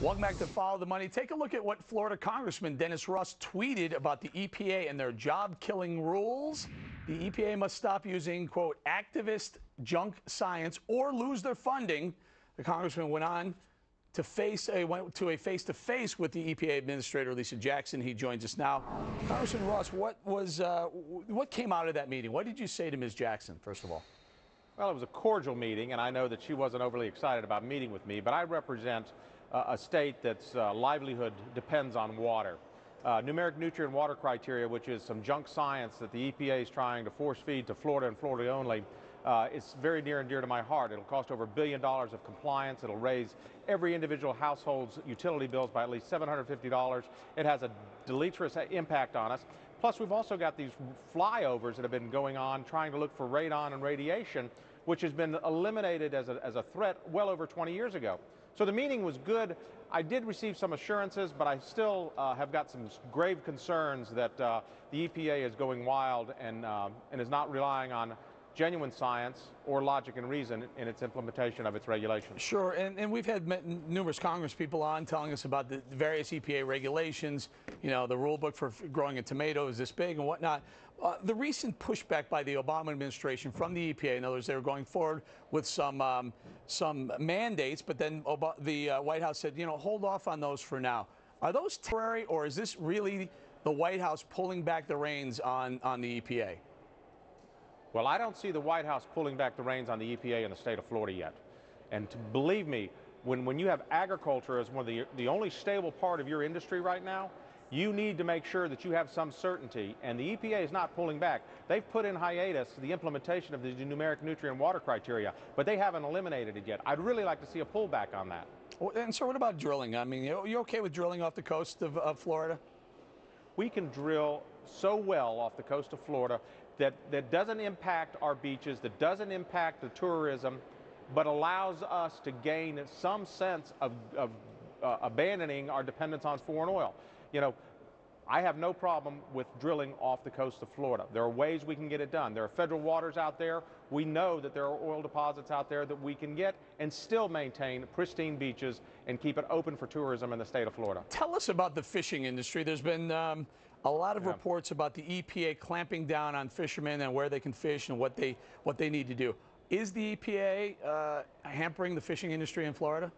Welcome back to Follow the Money. Take a look at what Florida Congressman Dennis Ross tweeted about the EPA and their job-killing rules. The EPA must stop using, quote, activist junk science or lose their funding. The congressman went on to went to a face-to-face with the EPA Administrator, Lisa Jackson. He joins us now. Congressman Ross, what came out of that meeting? What did you say to Ms. Jackson, first of all? Well, it was a cordial meeting, and I know that she wasn't overly excited about meeting with me, but I represent a state that's livelihood depends on water. Numeric nutrient water criteria, which is some junk science that the EPA is trying to force feed to Florida and Florida only, it's very near and dear to my heart. It'll cost over $1 billion of compliance. It'll raise every individual household's utility bills by at least $750. It has a deleterious impact on us. Plus, we've also got these flyovers that have been going on trying to look for radon and radiation, which has been eliminated as a threat well over 20 years ago. So the meeting was good. I did receive some assurances, but I still have got some grave concerns that the EPA is going wild and is not relying on genuine science or logic and reason in its implementation of its regulations. Sure, and we've had numerous congresspeople on telling us about the various EPA regulations, you know, the rule book for growing a tomato is this big and whatnot. The recent pushback by the Obama administration from the EPA, in other words, they were going forward with some mandates, but then the White House said, you know, hold off on those for now. Are those temporary, or is this really the White House pulling back the reins on the EPA? Well, I don't see the White House pulling back the reins on the EPA in the state of Florida yet. And believe me, when you have agriculture as one of the only stable part of your industry right now, you need to make sure that you have some certainty, and the EPA is not pulling back. They've put in hiatus the implementation of the numeric nutrient water criteria, but they haven't eliminated it yet. I'd really like to see a pullback on that. And so what about drilling? I mean, you okay with drilling off the coast of Florida? We can drill so well off the coast of Florida that doesn't impact our beaches, that doesn't impact the tourism, but allows us to gain some sense of abandoning our dependence on foreign oil. You know, I have no problem with drilling off the coast of Florida. There are ways we can get it done. There are federal waters out there. We know that there are oil deposits out there that we can get and still maintain pristine beaches and keep it open for tourism in the state of Florida. Tell us about the fishing industry. There's been a lot of reports about the EPA clamping down on fishermen and where they can fish and what they need to do. Is the EPA hampering the fishing industry in Florida?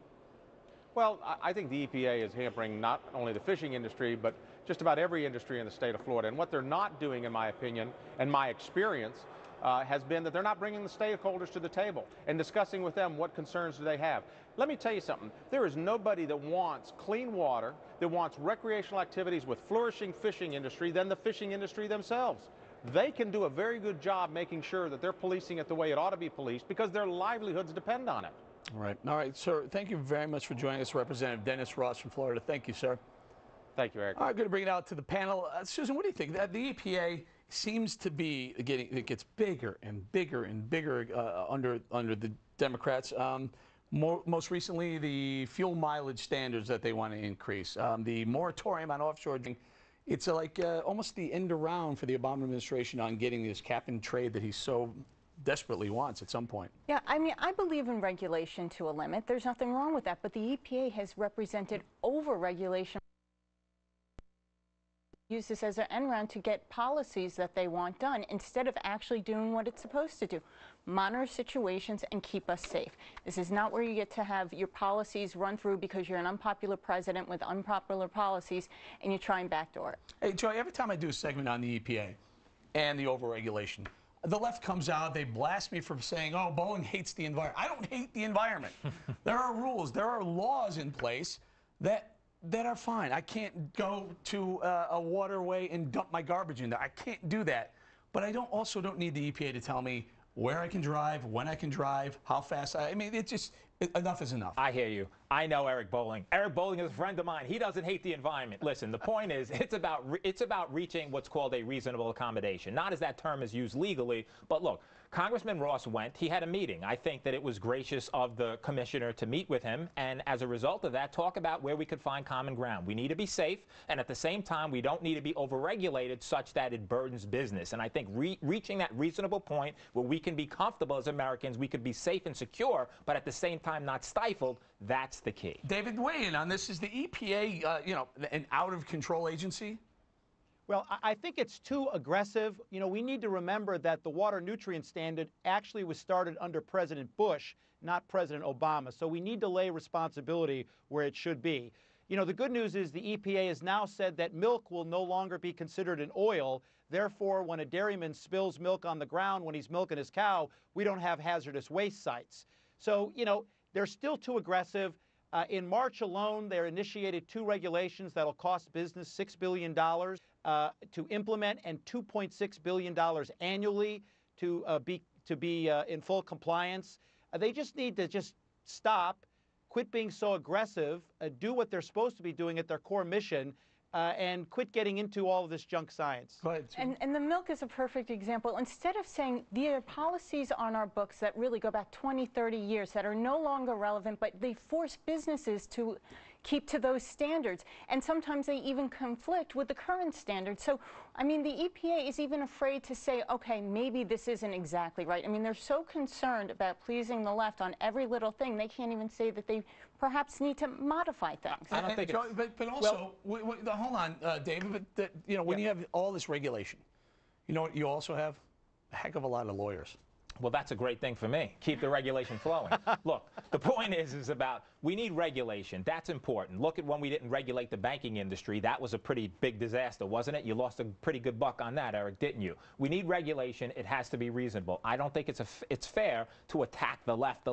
Well, I think the EPA is hampering not only the fishing industry, but just about every industry in the state of Florida. And what they're not doing, in my opinion, and my experience, has been that they're not bringing the stakeholders to the table and discussing with them what concerns do they have. Let me tell you something. There is nobody that wants clean water, that wants recreational activities with flourishing fishing industry than the fishing industry themselves. They can do a very good job making sure that they're policing it the way it ought to be policed because their livelihoods depend on it. All right, sir. Thank you very much for joining us, Representative Dennis Ross from Florida. Thank you, sir. Thank you, Eric. All right, going to bring it out to the panel. Susan, what do you think? The EPA seems to be it gets bigger and bigger and bigger under the Democrats. Most recently, the fuel mileage standards that they want to increase, the moratorium on offshore. It's like almost the end around for the Obama administration on getting this cap and trade that he's so desperately wants at some point. Yeah, I mean, I believe in regulation to a limit. There's nothing wrong with that. But the EPA has represented over-regulation. Use this as an end round to get policies that they want done instead of actually doing what it's supposed to do. Monitor situations and keep us safe. This is not where you get to have your policies run through because you're an unpopular president with unpopular policies and you try and backdoor it. Hey, Joy, every time I do a segment on the EPA and the overregulation, the left comes out, they blast me for saying, oh, Bolling hates the environment. I don't hate the environment. There are rules, there are laws in place that are fine. I can't go to a waterway and dump my garbage in there. I can't do that. But I also don't need the EPA to tell me where I can drive, when I can drive, how fast I mean, it's just, enough is enough. I hear you. I know Eric Bolling. Eric Bolling is a friend of mine. He doesn't hate the environment. Listen, the point is, it's about reaching what's called a reasonable accommodation. Not as that term is used legally, but look, Congressman Ross went. He had a meeting. I think that it was gracious of the commissioner to meet with him, and as a result of that, talk about where we could find common ground. We need to be safe, and at the same time, we don't need to be overregulated such that it burdens business. And I think reaching that reasonable point where we can be comfortable as Americans, we could be safe and secure, but at the same time, time not stifled, that's the key. David, weigh in on this. Is the EPA, an out-of-control agency? Well, I think it's too aggressive. We need to remember that the water nutrient standard actually was started under President Bush, not President Obama. So we need to lay responsibility where it should be. The good news is the EPA has now said that milk will no longer be considered an oil. Therefore, when a dairyman spills milk on the ground when he's milking his cow, we don't have hazardous waste sites. So, they're still too aggressive. In March alone, they initiated 2 regulations that'll cost business $6 billion to implement and $2.6 billion annually to be in full compliance. They just need to stop, quit being so aggressive, do what they're supposed to be doing at their core mission, and quit getting into all of this junk science. Go ahead. And the milk is a perfect example. Instead of saying there are policies on our books that really go back 20, 30 years that are no longer relevant, but they force businesses to keep to those standards. And sometimes they even conflict with the current standards. So, the EPA is even afraid to say, okay, maybe this isn't exactly right. they're so concerned about pleasing the left on every little thing, they can't even say that they perhaps need to modify things. I don't think but also, hold on, David, but when you have all this regulation, you know what you also have? A heck of a lot of lawyers. Well, that's a great thing for me. Keep the regulation flowing. Look, the point is about we need regulation. That's important. Look at when we didn't regulate the banking industry. That was a pretty big disaster, wasn't it? You lost a pretty good buck on that, Eric, didn't you? We need regulation. It has to be reasonable. I don't think it's fair to attack the left.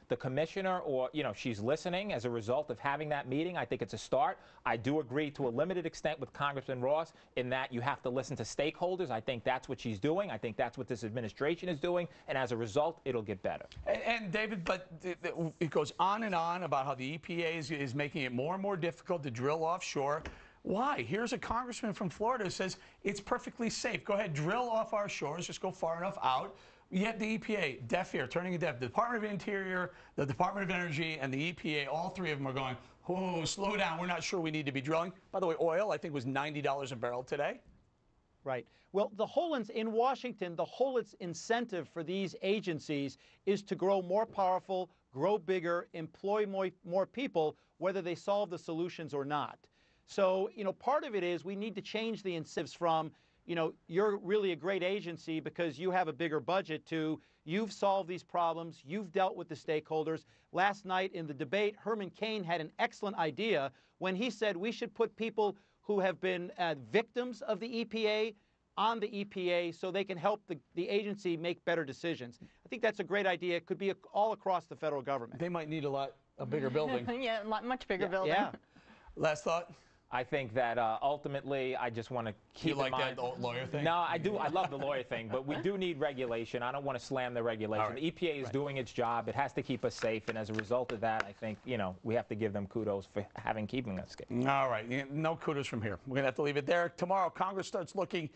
The commissioner, or, she's listening as a result of having that meeting. I think it's a start. I do agree to a limited extent with Congressman Ross in that you have to listen to stakeholders. I think that's what she's doing. I think that's what this administration is doing. And as a result, it'll get better. And David, but it goes on and on about how the EPA is making it more and more difficult to drill offshore. Why? Here's a congressman from Florida who says it's perfectly safe. Go ahead, drill off our shores, just go far enough out. Yet the EPA, deaf ear, turning a deaf. The Department of Interior, the Department of Energy, and the EPA, all 3 of them are going, oh, slow down. We're not sure we need to be drilling. By the way, oil, I think, was $90 a barrel today. Right. Well, in Washington, the whole incentive for these agencies is to grow more powerful, grow bigger, employ more people, whether they solve the solutions or not. So, part of it is we need to change the incentives from, you're really a great agency because you have a bigger budget, to you've solved these problems, you've dealt with the stakeholders. Last night in the debate, Herman Cain had an excellent idea when he said we should put people who have been victims of the EPA on the EPA so they can help the agency make better decisions. I think that's a great idea. It could be all across the federal government. They might need a bigger building. Yeah, much bigger building. Yeah. Last thought? I think that ultimately, I just want to keep in mind. You like that lawyer thing? No, I do. I love the lawyer thing, but we do need regulation. I don't want to slam the regulation. Right. The EPA is doing its job. It has to keep us safe, and as a result of that, I think we have to give them kudos for keeping us safe. All right. No kudos from here. We're going to have to leave it there. Tomorrow, Congress starts looking